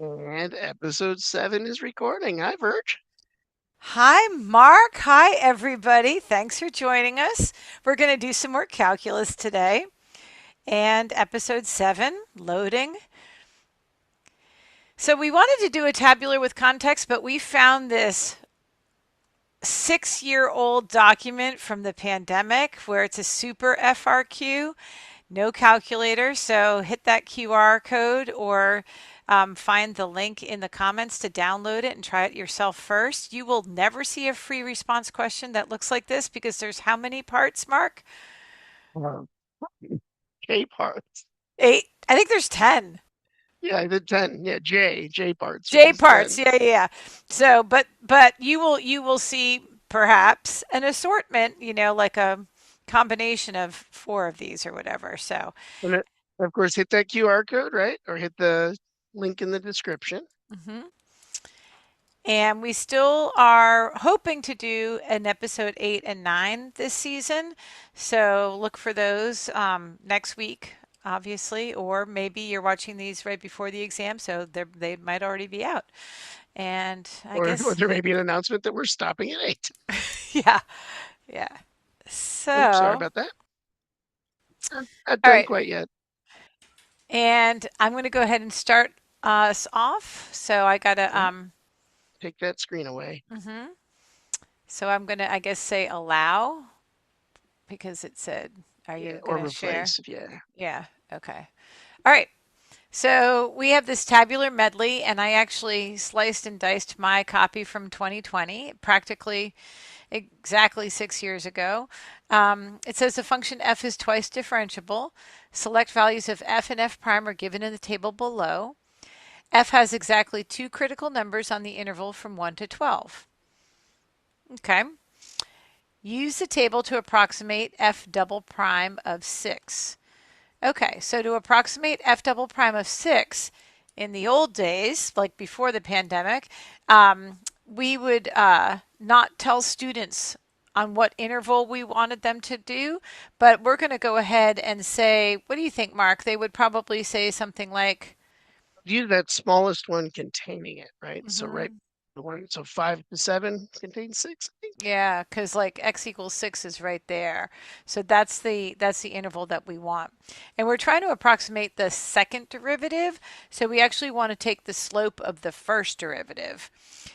And episode 7 is recording. Hi, Virge. Hi, Mark. Hi, everybody. Thanks for joining us. We're going to do some more calculus today. And episode 7, loading. So, we wanted to do a tabular with context, but we found this 6-year-old document from the pandemic where it's a super FRQ, no calculator. So, hit that QR code or find the link in the comments to download it and try it yourself first. You will never see a free response question that looks like this because there's how many parts, Mark? Um, J parts. 8. I think there's 10. Yeah, I did 10. Yeah, J parts, which J is parts. 10. Yeah. So, but you will see perhaps an assortment, like a combination of 4 of these or whatever. So, And of course, hit that QR code, right? Or hit the link in the description. mhm. And we still are hoping to do an episode 8 and 9 this season. So look for those next week, obviously, or maybe you're watching these right before the exam, so they might already be out. And I Or guess, there may be an announcement that we're stopping at 8. yeah, yeah. Oops, sorry So, about that. Not all done right. quite yet. And I'm going to go ahead and start us off. So I got to, Okay, take that screen away. mhm. So I'm going to, I guess, say allow because it said, are Yeah, you or going to share? replace. Yeah. Yeah. Okay. All right. So we have this tabular medley, and I actually sliced and diced my copy from 2020, practically exactly 6 years ago. It says the function f is twice differentiable. Select values of f and f prime are given in the table below. F has exactly 2 critical numbers on the interval from 1 to 12. Okay. Use the table to approximate f double prime of 6. Okay, so to approximate f double prime of 6 in the old days, like before the pandemic, we would not tell students on what interval we wanted them to do, but we're going to go ahead and say, what do you think, Mark? They would probably say something like, Use that smallest one containing it, right? So, right, mhm, the one, so 5 to 7 contains 6, I think. yeah, because like x equals 6 is right there. So that's the interval that we want. And we're trying to approximate the second derivative. So we actually want to take the slope of the first derivative.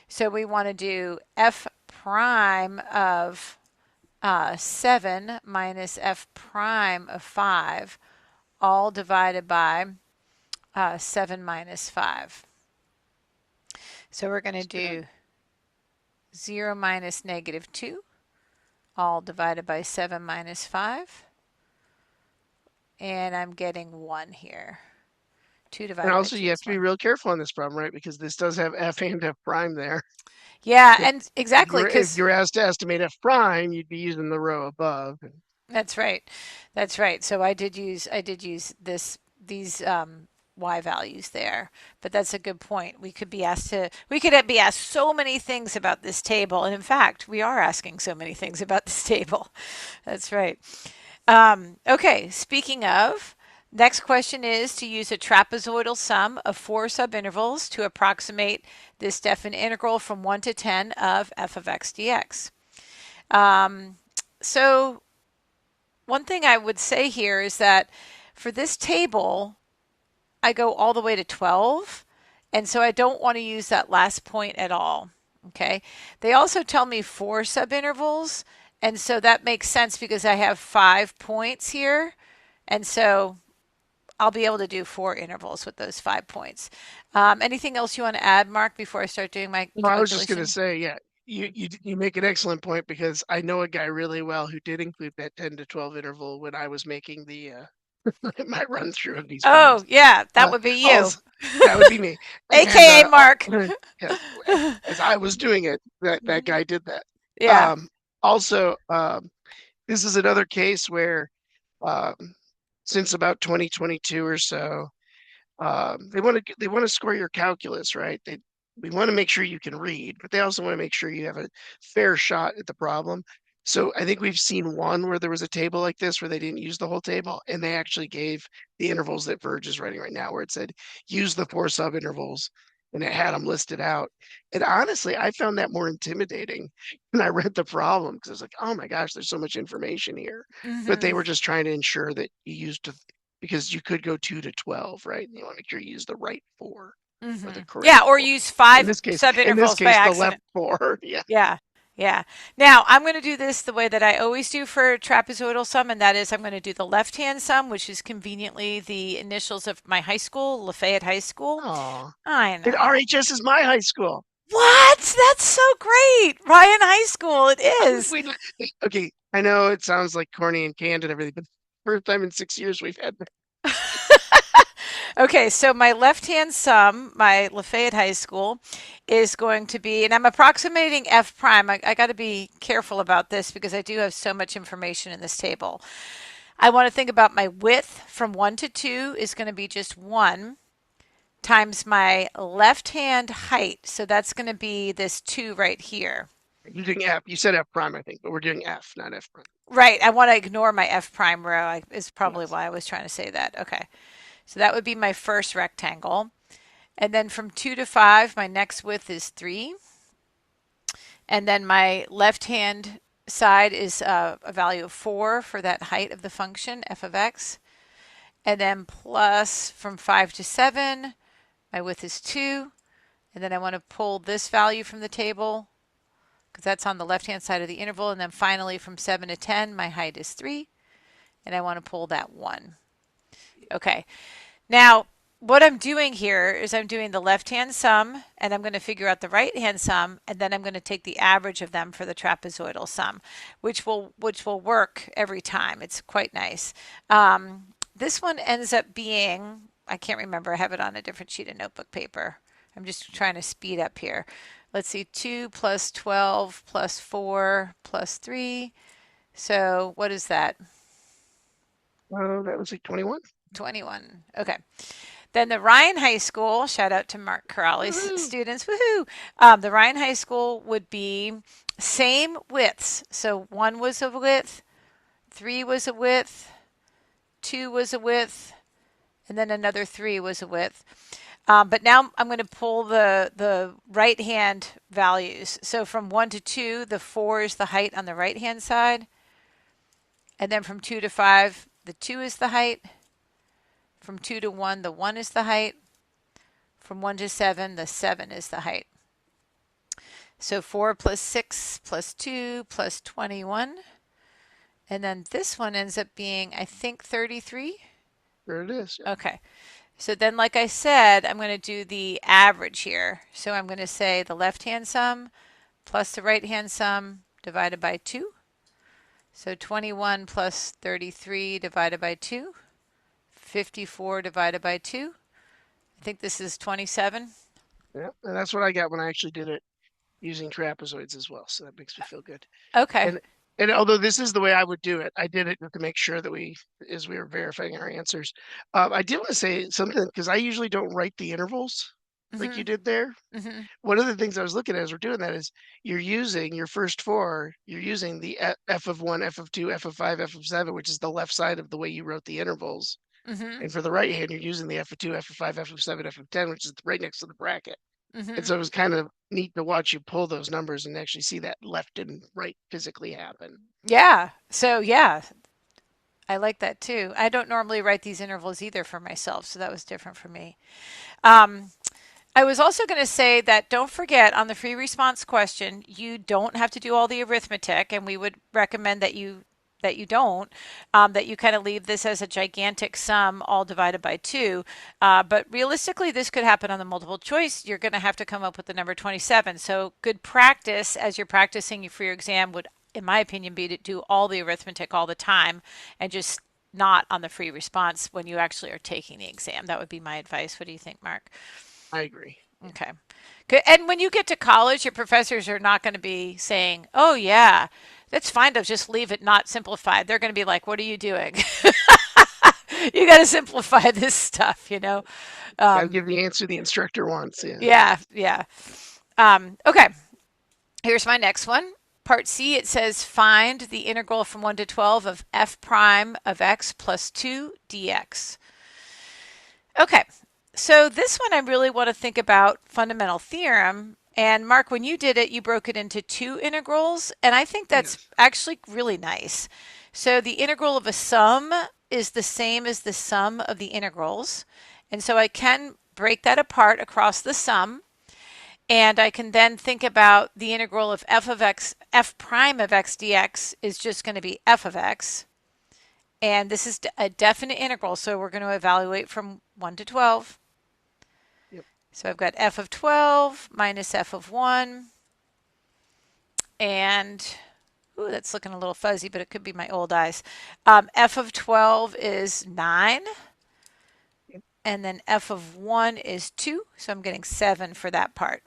So we want to do f prime of 7 minus f prime of 5, all divided by 7 minus 5. So we're going to It's good. do 0 minus negative 2, all divided by 7 minus 5. And I'm getting 1 here. 2 And divided by also, 2 you have is to be 1. real careful on this problem, right? Because this does have f and f prime there. Yeah, If and exactly, if because you're asked to estimate f prime, you'd be using the row above. that's right. That's right. So I did use these y values there. But that's a good point. We could be asked so many things about this table, and in fact, we are asking so many things about this table. That's right. Okay, speaking of, next question is to use a trapezoidal sum of 4 subintervals to approximate this definite integral from 1 to 10 of f of x dx. So one thing I would say here is that for this table, I go all the way to 12, and so I don't want to use that last point at all. Okay. They also tell me 4 subintervals, and so that makes sense because I have 5 points here, and so I'll be able to do 4 intervals with those 5 points. Anything else you want to add, Mark, before I start doing my Well, I was just going to calculation? say, yeah, you make an excellent point because I know a guy really well who did include that 10 to 12 interval when I was making the my run through of these Oh, problems. yeah, that Uh, would be you, also, that would be me. And aka Mark. yeah, as I was doing it, that guy did that. Yeah. Um, also, this is another case where um, since about 2022 or so, they want to score your calculus, right? They we want to make sure you can read, but they also want to make sure you have a fair shot at the problem. So I think we've seen one where there was a table like this where they didn't use the whole table, and they actually gave the intervals that Virge is writing right now, where it said use the 4 subintervals and it had them listed out. And honestly, I found that more intimidating when I read the problem because I was like, oh my gosh, there's so much information here. But they Mm-hmm. were just trying to ensure that you because you could go 2 to 12, right? And you want to make sure you use the right four or Mm-hmm. the Yeah, correct or four. use In five this case, subintervals by the left accident. four. Yeah. Yeah. Yeah. Now I'm going to do this the way that I always do for trapezoidal sum, and that is I'm going to do the left hand sum, which is conveniently the initials of my high school, Lafayette High School. Oh, I and know. RHS is my high school. What? That's so great. Ryan High School, it is. We, okay, I know it sounds like corny and canned and everything, but first time in 6 years we've had. Okay, so my left hand sum, my Lafayette High School, is going to be, and I'm approximating F prime. I got to be careful about this because I do have so much information in this table. I want to think about my width from 1 to 2 is going to be just 1 times my left hand height. So that's going to be this 2 right here. You're doing F. You said F prime, I think, but we're doing F, not F prime. Right, I want to ignore my F prime row, is probably Yes. why I was trying to say that. Okay, so that would be my first rectangle. And then from 2 to 5, my next width is 3. And then my left hand side is a value of 4 for that height of the function, f of x. And then plus from 5 to 7, my width is 2. And then I want to pull this value from the table because that's on the left-hand side of the interval. And then finally from 7 to 10, my height is 3. And I want to pull that 1. Okay. Now, what I'm doing here is I'm doing the left-hand sum, and I'm going to figure out the right-hand sum, and then I'm going to take the average of them for the trapezoidal sum, which will work every time. It's quite nice. This one ends up being, I can't remember, I have it on a different sheet of notebook paper. I'm just trying to speed up here. Let's see, 2 plus 12 plus 4 plus 3. So what is that? Oh, that was like 21. 21. Okay. Then the Ryan High School, shout out to Mark Corrali's Woohoo! students, woohoo! The Ryan High School would be same widths. So 1 was a width, 3 was a width, 2 was a width, and then another 3 was a width. But now I'm going to pull the right hand values. So from 1 to 2, the 4 is the height on the right hand side. And then from 2 to 5, the 2 is the height. From 2 to 1, the 1 is the height. From 1 to 7, the 7 is the height. So 4 plus 6 plus 2 plus 21. And then this one ends up being, I think, 33. There it is. Yeah. Okay. So then, like I said, I'm going to do the average here. So I'm going to say the left-hand sum plus the right-hand sum divided by 2. So 21 plus 33 divided by 2. 54 divided by 2. I think this is 27. Yeah. And that's what I got when I actually did it using trapezoids as well. So that makes me feel good. Okay. And and although this is the way I would do it, I did it to make sure that as we were verifying our answers. I did want to say something because I usually don't write the intervals like you Mhm. did there. Mhm. One of the things I was looking at as we're doing that is you're using your first four, you're using the f of 1, f of 2, f of 5, f of 7, which is the left side of the way you wrote the intervals. Mhm. And for the right hand, you're using the f of 2, f of 5, f of 7, f of 10, which is right next to the bracket. And Mhm. so it was kind of neat to watch you pull those numbers and actually see that left and right physically happen. Yeah. So yeah, I like that too. I don't normally write these intervals either for myself, so that was different for me. Um, I was also going to say that don't forget on the free response question, you don't have to do all the arithmetic, and we would recommend that you don't, that you kind of leave this as a gigantic sum all divided by 2. But realistically, this could happen on the multiple choice. You're going to have to come up with the number 27. So good practice as you're practicing for your exam would, in my opinion, be to do all the arithmetic all the time and just not on the free response when you actually are taking the exam. That would be my advice. What do you think, Mark? I agree. Yeah. Okay. Good. And when you get to college, your professors are not going to be saying, oh, yeah, that's fine to just leave it not simplified. They're going to be like, what are you doing? You got to simplify this stuff, you know? Got to Um, give the answer the instructor wants. Yeah. yeah, yeah. Okay. Here's my next one. Part C, it says find the integral from 1 to 12 of f prime of x plus 2 dx. Okay. So this one I really want to think about fundamental theorem. And Mark, when you did it, you broke it into two integrals, and I think that's Yes. actually really nice. So the integral of a sum is the same as the sum of the integrals. And so I can break that apart across the sum, and I can then think about the integral of x, f prime of x dx is just going to be f of x. And this is a definite integral, so we're going to evaluate from 1 to 12. Yep. So I've got f of 12 minus f of 1. And, ooh, that's looking a little fuzzy, but it could be my old eyes. F of 12 is 9. Yep. And then f of 1 is 2. So I'm getting 7 for that part.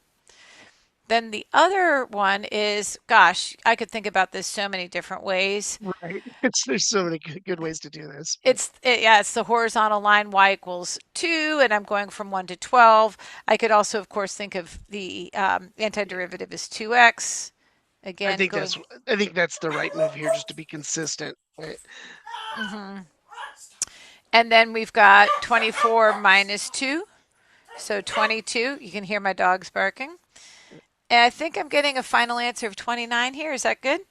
Then the other one is, gosh, I could think about this so many different ways. Right. There's so many good ways to do this, but Yeah, it's the horizontal line y equals 2, and I'm going from 1 to 12. I could also, of course, think of the yeah. antiderivative as 2x. I Again, think going. that's I think that's the right move here, just to be consistent. Right. Mhm. And then we've got 24 minus 2, so 22. You can hear my dogs barking. And I think I'm getting a final answer of 29 here. Is that good?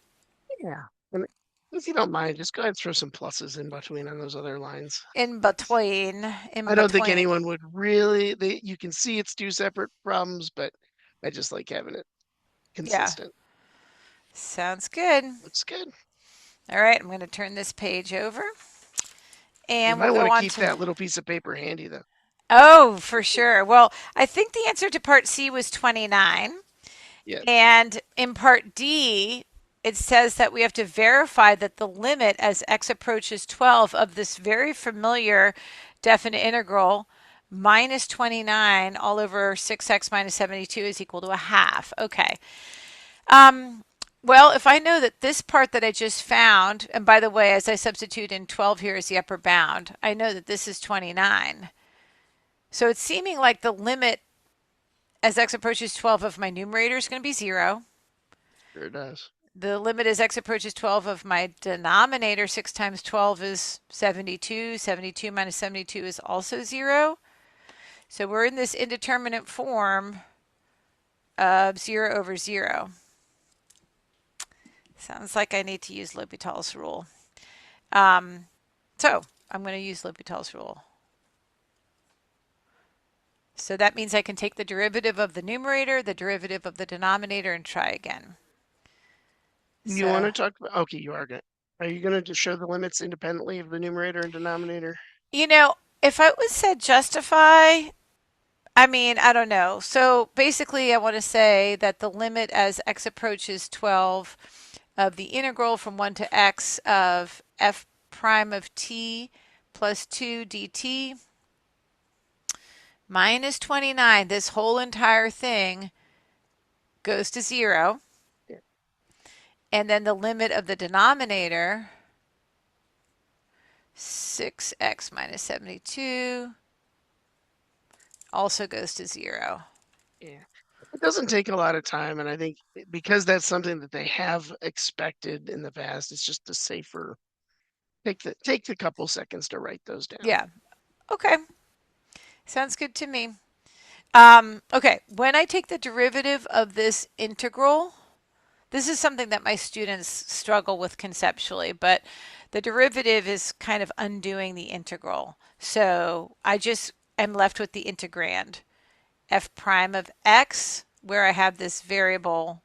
Yeah. And if you don't mind, just go ahead and throw some pluses in between on those other lines. In That's, between. In I don't think between. anyone would really. You can see it's two separate problems, but I just like having it Yeah. consistent. Sounds good. Looks good. All right, I'm going to turn this page over You and we'll might want go to on keep to. that little piece of paper handy, though. Oh, for sure. Well, I think the answer to part C was 29. Yes. And in part D, it says that we have to verify that the limit as x approaches 12 of this very familiar definite integral minus 29 all over 6x minus 72 is equal to a half. Okay. Um, well, if I know that this part that I just found, and by the way, as I substitute in 12 here as the upper bound, I know that this is 29. So it's seeming like the limit as x approaches 12 of my numerator is going to be 0. Sure does. The limit as x approaches 12 of my denominator, 6 times 12 is 72. 72 minus 72 is also 0. So we're in this indeterminate form of 0 over 0. Sounds like I need to use L'Hopital's rule. Um, so I'm going to use L'Hopital's rule. So that means I can take the derivative of the numerator, the derivative of the denominator, and try again. You want So, to talk about? Okay, you are going. Are you going to just show the limits independently of the numerator and denominator? you know, if I was said justify, I mean, I don't know. So basically, I want to say that the limit as x approaches 12 of the integral from 1 to x of f prime of t plus 2 dt minus 29, this whole entire thing goes to 0. Yeah. And then the limit of the denominator, 6x minus 72, also goes to 0. Yeah. It doesn't take a lot of time, and I think because that's something that they have expected in the past, it's just a safer take the couple seconds to write those down. Yeah. Okay. Sounds good to me. Okay. When I take the derivative of this integral, this is something that my students struggle with conceptually, but the derivative is kind of undoing the integral. So I just am left with the integrand, f prime of x, where I have this variable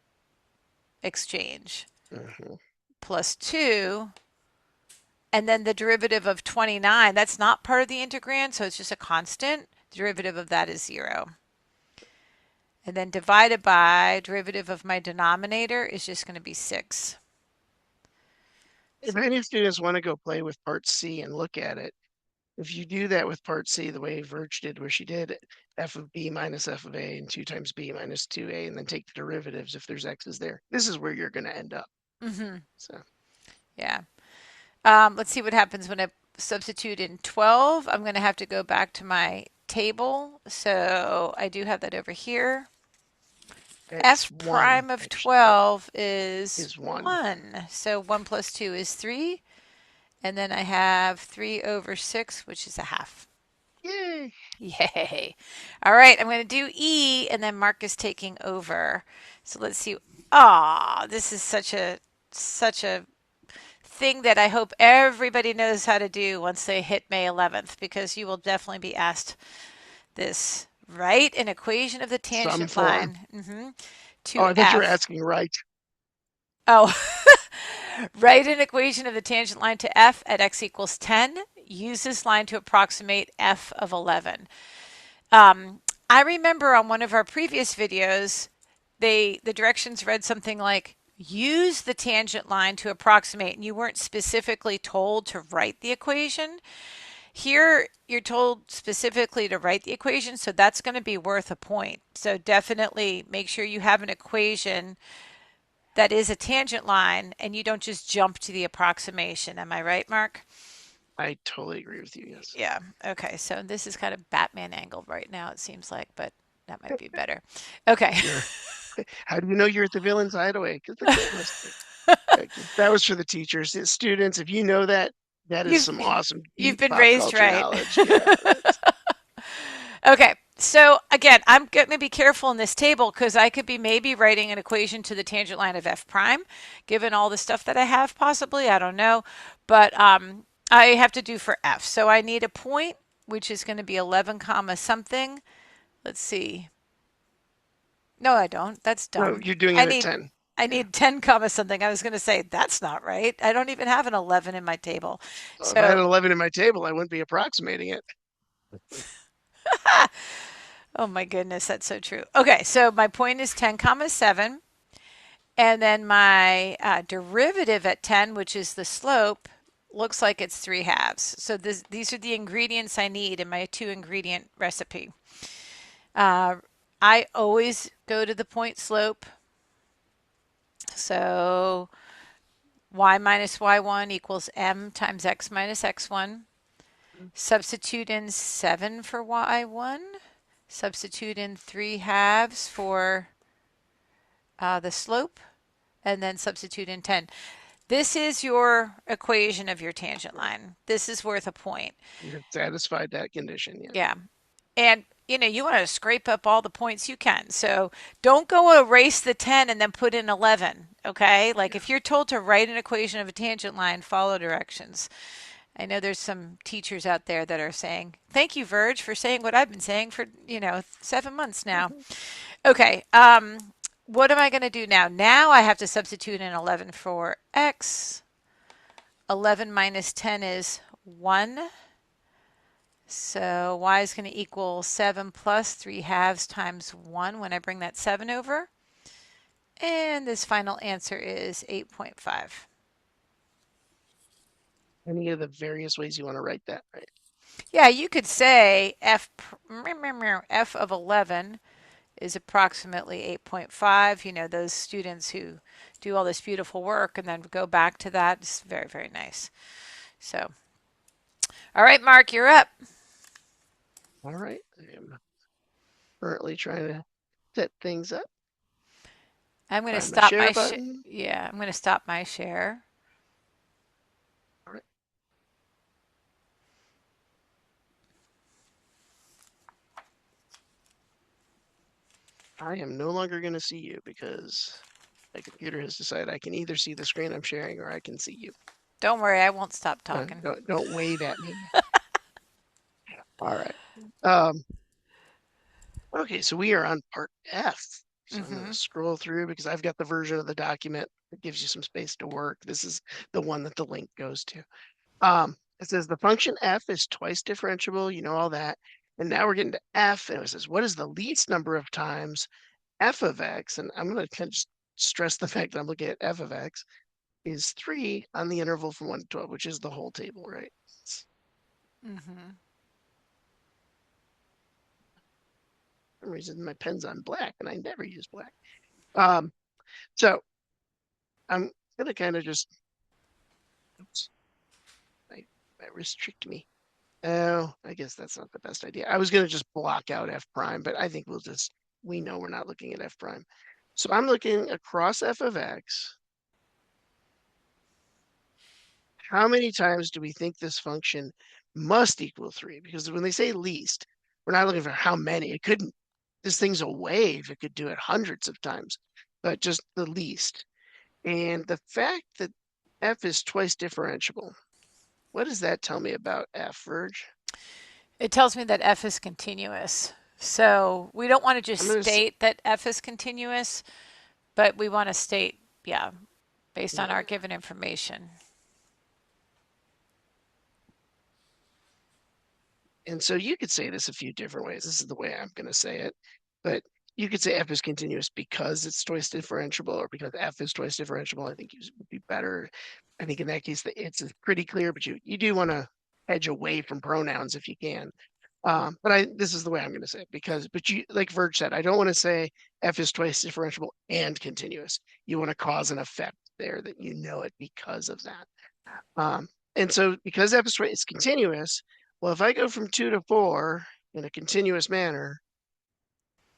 exchange, Hmm. plus 2, and then the derivative of 29, that's not part of the integrand, so it's just a constant. The derivative of that is 0. And then divided by derivative of my denominator is just going to be 6. If any students want to go play with part C and look at it, if you do that with part C the way Virge did, where she did f of b minus f of a and 2 times b minus 2a, and then take the derivatives if there's x's there, this is where you're going to end up. Mm-hmm. So Yeah. Let's see what happens when I substitute in 12. I'm going to have to go back to my table. So I do have that over here. it's F one prime of actually. Oh, 12 is is one. 1. So 1 plus 2 is 3. And then I have 3 over 6, which is a half. Yay! Yay. All right, I'm going to do E and then Mark is taking over. So let's see. Ah, this is such a thing that I hope everybody knows how to do once they hit May 11th because you will definitely be asked this. Write an equation of the Some tangent form. line Oh, to I thought you were F. asking right. Oh, write an equation of the tangent line to F at x equals 10. Use this line to approximate F of 11. I remember on one of our previous videos, the directions read something like use the tangent line to approximate, and you weren't specifically told to write the equation. Here, you're told specifically to write the equation, so that's going to be worth a point. So definitely make sure you have an equation that is a tangent line and you don't just jump to the approximation. Am I right, Mark? I totally agree with you. Yes. Yeah. Okay. So this is kind of Batman angled right now, it seems like, but that might be better. Okay. You're. How do you know you're at the villain's hideaway? Because look at this. That was for the teachers. The students, if you know that, that is you've some awesome you've deep been pop raised culture right. knowledge. Yeah. Okay. So again, I'm going to be careful in this table because I could be maybe writing an equation to the tangent line of f prime, given all the stuff that I have possibly. I don't know. But I have to do for f. So I need a point, which is going to be 11 comma something. Let's see. No, I don't. That's No, dumb. you're doing I it at need 10. I Yeah. need 10 comma something. I was going to say that's not right. I don't even have an 11 in my table. Well, if I So, had an 11 in my table, I wouldn't be approximating it. oh my goodness, that's so true. Okay, so my point is 10 comma 7. And then my derivative at 10, which is the slope, looks like it's 3 halves. So these are the ingredients I need in my 2 ingredient recipe. Uh, I always go to the point slope. So y minus y1 equals m times x minus x1. Substitute in 7 for y1. Substitute in 3 halves for the slope. And then substitute in 10. This is your equation of your tangent line. This is worth a point. You have satisfied that condition. Yeah. Yeah. And you want to scrape up all the points you can. So don't go erase the 10 and then put in 11. Okay. Like Yeah. if you're told to write an equation of a tangent line, follow directions. I know there's some teachers out there that are saying, thank you, Virge, for saying what I've been saying for, 7 months now. Okay. What am I going to do now? Now I have to substitute in 11 for x. 11 minus 10 is 1. So y is going to equal 7 plus 3 halves times 1 when I bring that 7 over. And this final answer is 8.5. Any of the various ways you want to write that, right? Yeah, you could say f of 11 is approximately 8.5. Those students who do all this beautiful work and then go back to that. It's very, very nice. So, all right, Mark, you're up. All right. I am currently trying to set things up. I'm going to Find my stop share my button. yeah, I'm going to stop my share. All right. I am no longer going to see you because my computer has decided I can either see the screen I'm sharing or I can see you. Don't worry, I won't stop talking. Don't wave at me. All right. Um, okay, so we are on part F. So I'm going to Mm-hmm. scroll through because I've got the version of the document that gives you some space to work. This is the one that the link goes to. It says the function f is twice differentiable. You know all that. And now we're getting to f, and it says, what is the least number of times f of x? And I'm going to kind of just stress the fact that I'm looking at f of x is 3 on the interval from 1 to 12, which is the whole table, right? Mm-hmm. For some reason, my pen's on black, and I never use black. Um, so I'm going to kind of just, oops, I restrict me. Oh, I guess that's not the best idea. I was going to just block out f prime, but I think we know we're not looking at f prime. So I'm looking across f of x. How many times do we think this function must equal 3, because when they say least, we're not looking for how many. It couldn't, this thing's a wave. It could do it hundreds of times, but just the least. And the fact that f is twice differentiable, what does that tell me about f, Virge? It tells me that f is continuous. So we don't want to just I'm going to, state that f is continuous, but we want to state, yeah, based on yeah. our given information. And so you could say this a few different ways. This is the way I'm going to say it. But you could say f is continuous because it's twice differentiable, or because f is twice differentiable. I think it would be better. I think in that case, the it's is pretty clear, but you do want to hedge away from pronouns if you can. But this is the way I'm going to say it, because, but you, like Virge said, I don't want to say f is twice differentiable and continuous. You want to cause an effect there that you know it because of that. Um, and so because f is continuous, well, if I go from 2 to 4 in a continuous manner,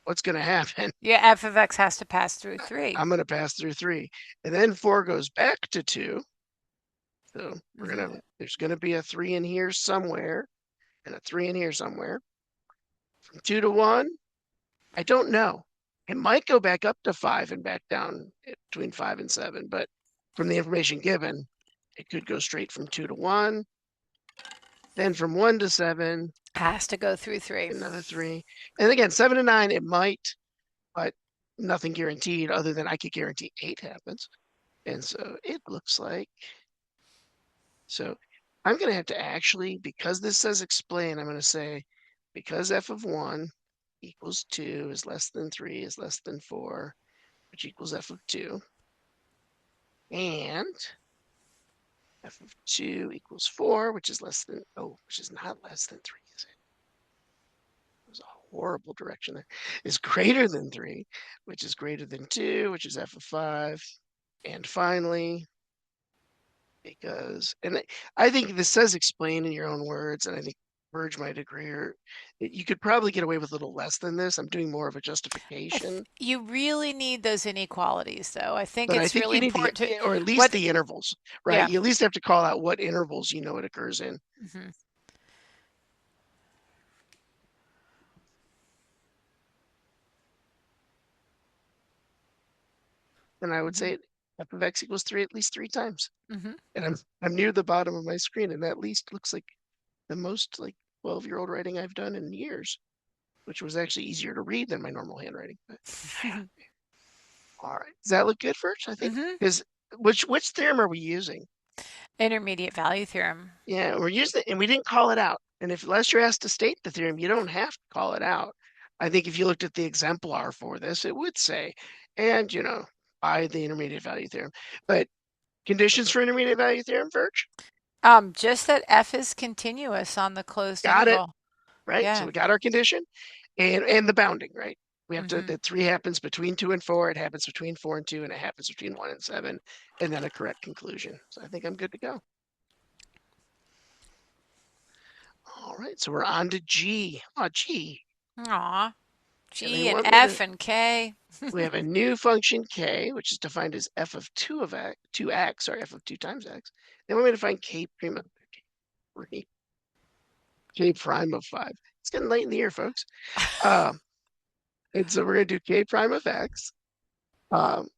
what's going to happen? Yeah, f of x has to pass through 3. I'm going to pass through 3. And then 4 goes back to 2. So there's going to be a 3 in here somewhere and a 3 in here somewhere. From 2 to 1, I don't know. It might go back up to 5 and back down between 5 and 7, but from the information given, it could go straight from 2 to 1, then from 1 to 7, Has to go through 3. another 3. And again, 7 to 9, it might, but nothing guaranteed other than I could guarantee 8 happens. And so it looks like, so I'm going to have to actually, because this says explain, I'm going to say, because f of 1 equals 2 is less than 3 is less than 4, which equals f of 2, and f of 2 equals 4, which is less than, oh, which is not less than 3, is it? It was a horrible direction there, is greater than 3, which is greater than 2, which is f of 5. And finally, because, and I think this says explain in your own words, and I think Virge might agree, or you could probably get away with a little less than this. I'm doing more of a justification, You really need those inequalities, though. I think but I it's think really you need the, important to or at least what, the intervals, right? yeah. You at least have to call out what intervals you know it occurs in. Hmm. And I would Hmm. say f of x equals 3 at least 3 times. Hmm. And I'm near the bottom of my screen, and that least looks like the most like 12-year-old writing I've done in years, which was actually easier to read than my normal handwriting. But all right, does that look good, First? I think, Hmm. because which theorem are we using? Intermediate value theorem. Yeah, we're using it, and we didn't call it out. And if unless you're asked to state the theorem, you don't have to call it out. I think if you looked at the exemplar for this, it would say, and by the intermediate value theorem. But conditions for intermediate value theorem, Virge? Just that f is continuous on the closed Got it, interval. right? So Yeah. we got our condition and the bounding, right? We have to, Hmm. that 3 happens between 2 and 4, it happens between 4 and 2, and it happens between 1 and 7, and then a correct conclusion. So I think I'm good to go. All right, so we're on to G. Oh, G. Aw. And they G and want me to, F and K. we have a new function k, which is defined as f of 2 of x, 2x, sorry, f of 2 times x. They want me to find k prime of 3, k prime of 5. It's getting late in the year, folks. Um, and so we're going to do k prime of x. Um,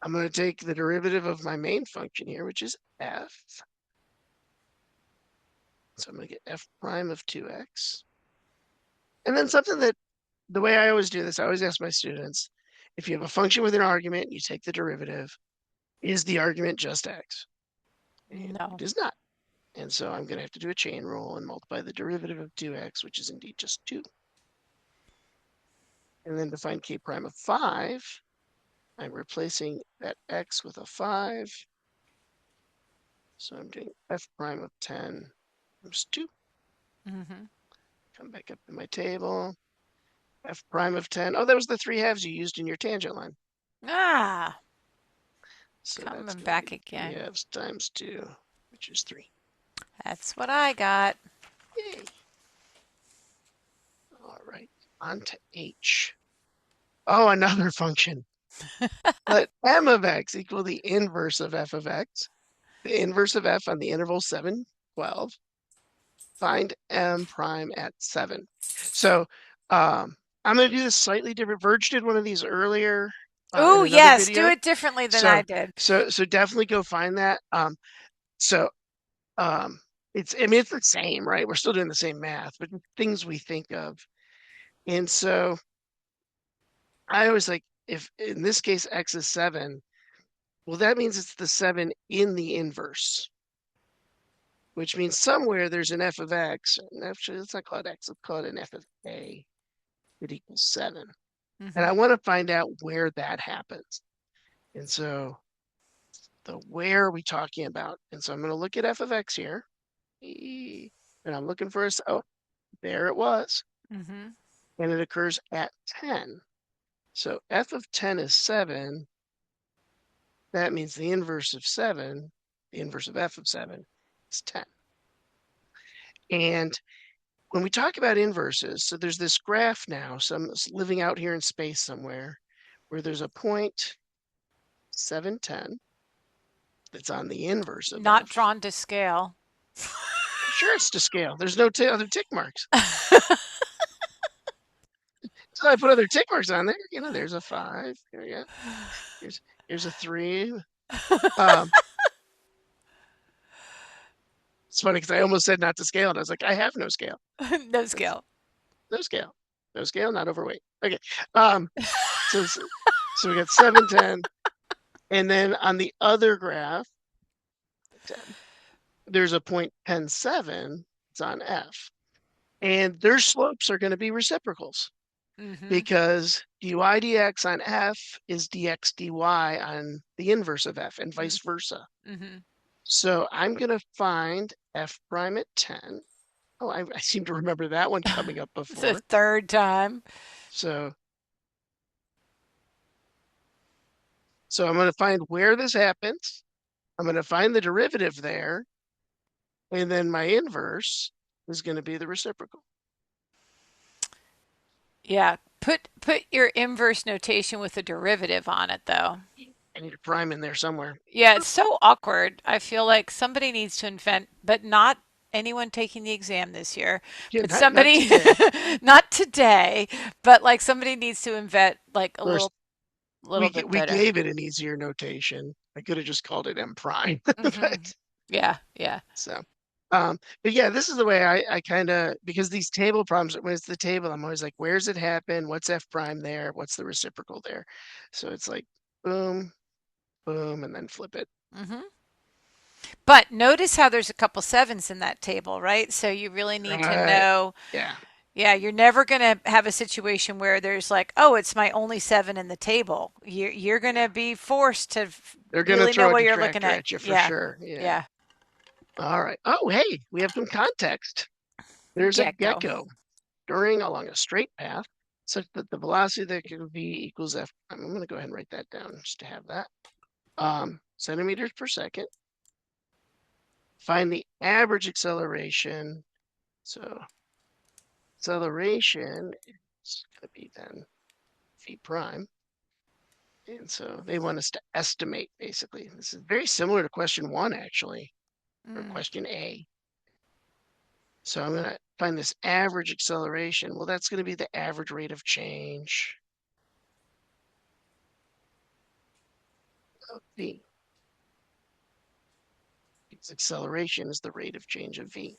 I'm going to take the derivative of my main function here, which is f. So I'm going to get f prime of 2x. And then something that, the way I always do this, I always ask my students, if you have a function with an argument, you take the derivative, is the argument just x? And No. it is not. And so I'm going to have to do a chain rule and multiply the derivative of 2x, which is indeed just 2. And then to find k prime of 5, I'm replacing that x with a 5. So I'm doing f prime of 10 times 2. Hmm. Come back up to my table. F prime of 10. Oh, that was the 3/2 you used in your tangent line. Ah, So that's coming going to back be again. 3/2 times 2, which is 3. That's what I got. Yay. All right, on to H. Oh, another function. Let m of x equal the inverse of f of x. The inverse of f on the interval 7, 12. find m prime at 7. So I'm going to do this slightly different. Verge did one of these earlier in Oh, another yes, do video. it differently than I So did. so definitely go find that. So I mean, it's the same, right? We're still doing the same math, but things we think of. And so I always like, if in this case x is 7, well, that means it's the 7 in the inverse, which means somewhere there's an f of x. And actually, let's not call it x, let's call it an f of a that equals 7. And I Hmm. want to find out where that happens. And so where are we talking about? And so I'm going to look at f of x here. And I'm looking for oh, there it was. Hmm. And it occurs at 10. So f of 10 is 7. That means the inverse of 7, the inverse of f of 7 is 10. And when we talk about inverses, so there's this graph now, some living out here in space somewhere, where there's a point 710 that's on the inverse of Not f. drawn to scale. Sure, it's to scale. There's no other tick marks. So I put other tick marks on there. There's a 5. Here we go. Here's a 3. Um, it's funny because I almost said not to scale, and I was like, I have no scale. No That's scale. no scale. No scale, not overweight. Okay. Um, so so we got 710. And then on the other graph, 10, there's a point 107. It's on F. And their slopes are going to be reciprocals Hmm. because dy dx on F is dx dy on the inverse of F and vice versa. Hmm. So I'm going to find F prime at 10. Oh, I seem to remember that one coming up It's the before. third time. So I'm going to find where this happens. I'm going to find the derivative there. And then my inverse is going to be the reciprocal. Yeah. Put your inverse notation with a derivative on it though. I need a prime in there somewhere. Yeah, it's so awkward. I feel like somebody needs to invent, but not anyone taking the exam this year, Yeah, but not somebody, today. not today, but like somebody needs to invent like a First, little bit we better. gave it an easier notation. I could have just called it M prime. Hmm. But Yeah, yeah. so but yeah, this is the way I kind of, because these table problems, when it's the table, I'm always like, where's it happen? What's F prime there? What's the reciprocal there? So it's like boom, boom, and then flip it. Hmm. But notice how there's a couple sevens in that table, right? So you really need to Right. know. Yeah. Yeah, you're never going to have a situation where there's like, oh, it's my only seven in the table. You're going Yeah. to be forced to They're gonna really know throw a what you're looking detractor at. at you for Yeah, sure. Yeah. yeah. All right. Oh, hey, we have some context. There's a Gecko. gecko scurrying along a straight path such that the velocity that could v equals f. I'm going to go ahead and write that down just to have that. Centimeters per second. Find the average acceleration. So acceleration is going to be then v prime. And so they want us to estimate, basically. This is very similar to question 1, actually, or Mm. question A. So I'm going to find this average acceleration. Well, that's going to be the average rate of change of v. Because acceleration is the rate of change of v.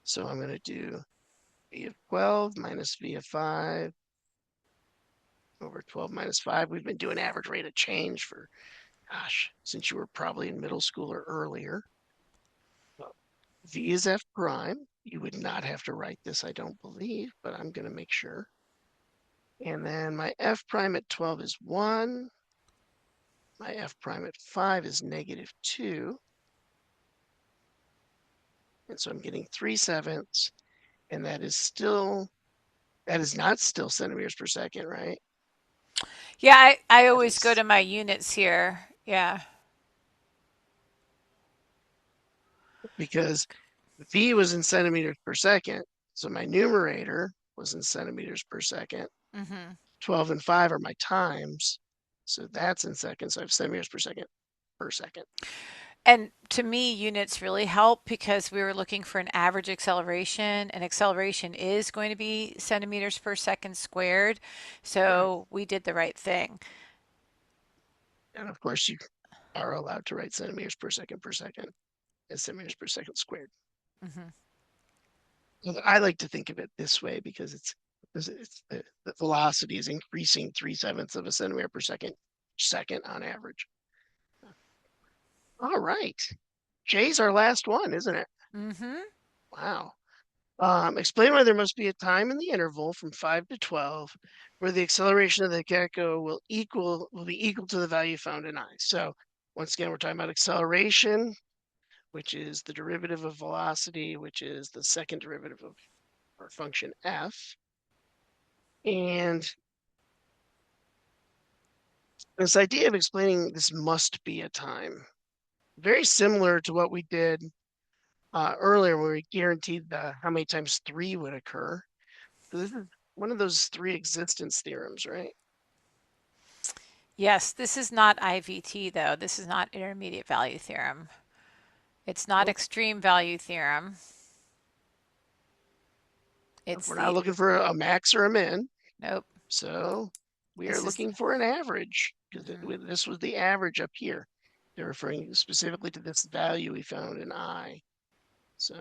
So I'm going to do v of 12 minus v of 5 over 12 minus 5. We've been doing average rate of change for, gosh, since you were probably in middle school or earlier. V is f prime. You would not have to write this, I don't believe, but I'm going to make sure. And then my f prime at 12 is 1. My f prime at 5 is negative 2. And so I'm getting 3/7. And that is not still centimeters per second, right? Yeah, I That always go is to my units here. Yeah. because v was in centimeters per second. So my numerator was in centimeters per second. Hmm. 12 and 5 are my times. So that's in seconds. So I have centimeters per second per second. And to me, units really help because we were looking for an average acceleration, and acceleration is going to be centimeters per second squared. Right. So we did the right thing. And of course, you are allowed to write centimeters per second as centimeters per second squared. Hmm. I like to think of it this way because it's the velocity is increasing 3/7 of a centimeter per second on average. All right. J's our last one, isn't it? Hmm. Wow. Explain why there must be a time in the interval from 5 to 12 where the acceleration of the gecko will be equal to the value found in I. So once again, we're talking about acceleration, which is the derivative of velocity, which is the second derivative of our function f. And this idea of explaining this must be a time, very similar to what we did earlier, where we guaranteed how many times 3 would occur. So this is one of those 3 existence theorems, right? Yes, this is not IVT though. This is not intermediate value theorem. It's not Nope. extreme value theorem. It's We're not the, looking for a max or a min. nope. So we are This is, looking for an average because mhm. this was the average up here. They're referring specifically to this value we found in I. So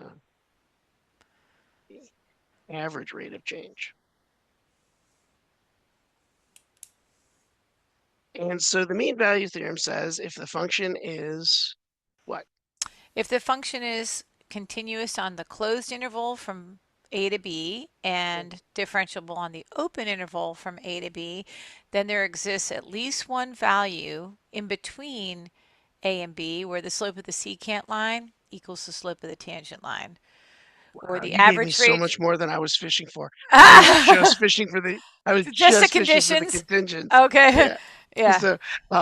the average rate of change. And so the mean value theorem says if the function is what? If the function is continuous on the closed interval from a to b and differentiable on the open interval from a to b, then there exists at least one value in between a and b where the slope of the secant line equals the slope of the tangent line, or Wow, the you gave me average so rate. much more than I was fishing for. Ah! I was Just the just fishing for the conditions. contingents. Okay. Yeah. Yeah. So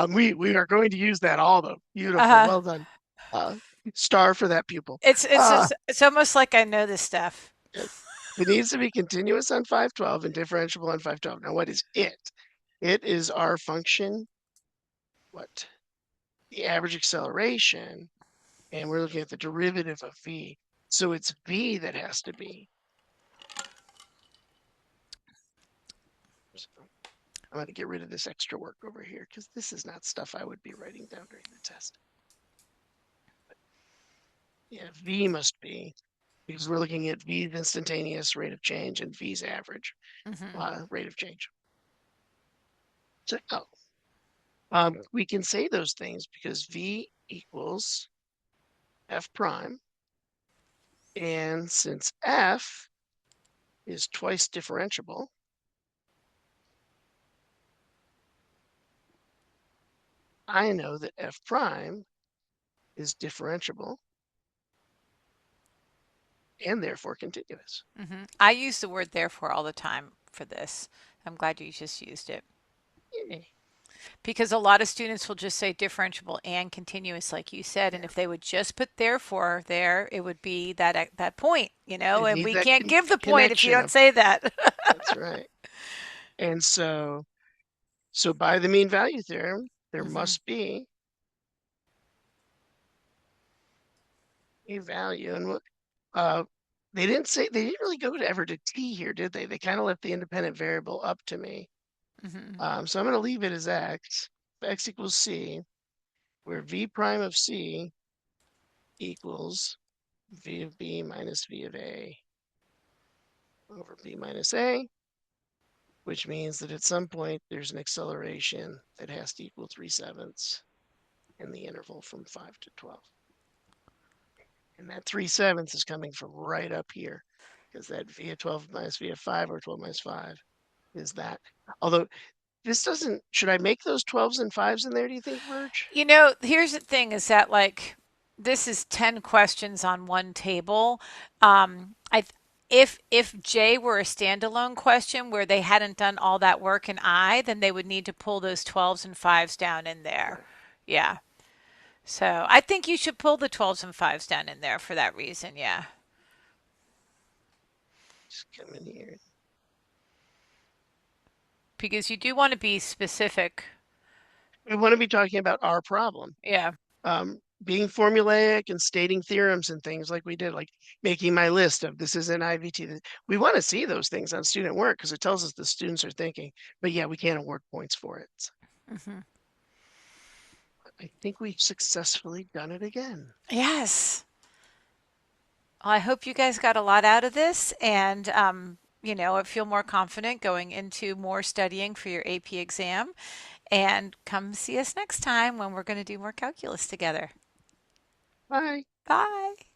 we are going to use that all though. Beautiful. Uh-huh. Well done. Uh, star for that pupil. It's it's almost like I know this stuff. It needs to be continuous on 512 and differentiable on 512. Now, what is it? It is our function, what? The average acceleration, and we're looking at the derivative of v. So it's v that has to be. So I'm going to get rid of this extra work over here because this is not stuff I would be writing down during the test. Yeah, v must be, because we're looking at v's instantaneous rate of change and v's average Hmm. rate of change. So, we can say those things because v equals f prime. And since f is twice differentiable, I know that f prime is differentiable and therefore continuous. Hmm. I use the word therefore all the time for this. I'm glad you just used it. Yay. Because a lot of students will just say differentiable and continuous, like you said, and Yeah, if they would just put therefore there, it would be that point, it and needs we that can't give the point if you connection don't of say that. that's right. And so by the mean value theorem, there Hmm. must be a value. And uh, they didn't really go to ever to t here, did they? They kind of left the independent variable up to me. Hmm. So I'm going to leave it as x equals c, where v prime of c equals v of b minus v of a over b minus a, which means that at some point there's an acceleration that has to equal 3/7 in the interval from 5 to 12. And that 3/7 is coming from right up here because that v of 12 minus v of 5 or 12 minus 5 is that. Although this doesn't, should I make those 12s and 5s in there, do you think, Virge? Here's the thing is that like this is 10 questions on one table. I if J were a standalone question where they hadn't done all that work in I, then they would need to pull those 12s and 5s down in there. Right. Yeah. So I think you should pull the 12s and 5s down in there for that reason. Yeah. Just come in here. Because you do want to be specific. We want to be talking about our problem. Yeah. being formulaic and stating theorems and things like we did, like making my list of this is an IVT. We want to see those things on student work because it tells us the students are thinking, but yeah, we can't award points for it. So Hmm. I think we've successfully done it again. Yes. Well, I hope you guys got a lot out of this and, feel more confident going into more studying for your AP exam. And come see us next time when we're going to do more calculus together. Bye. Bye.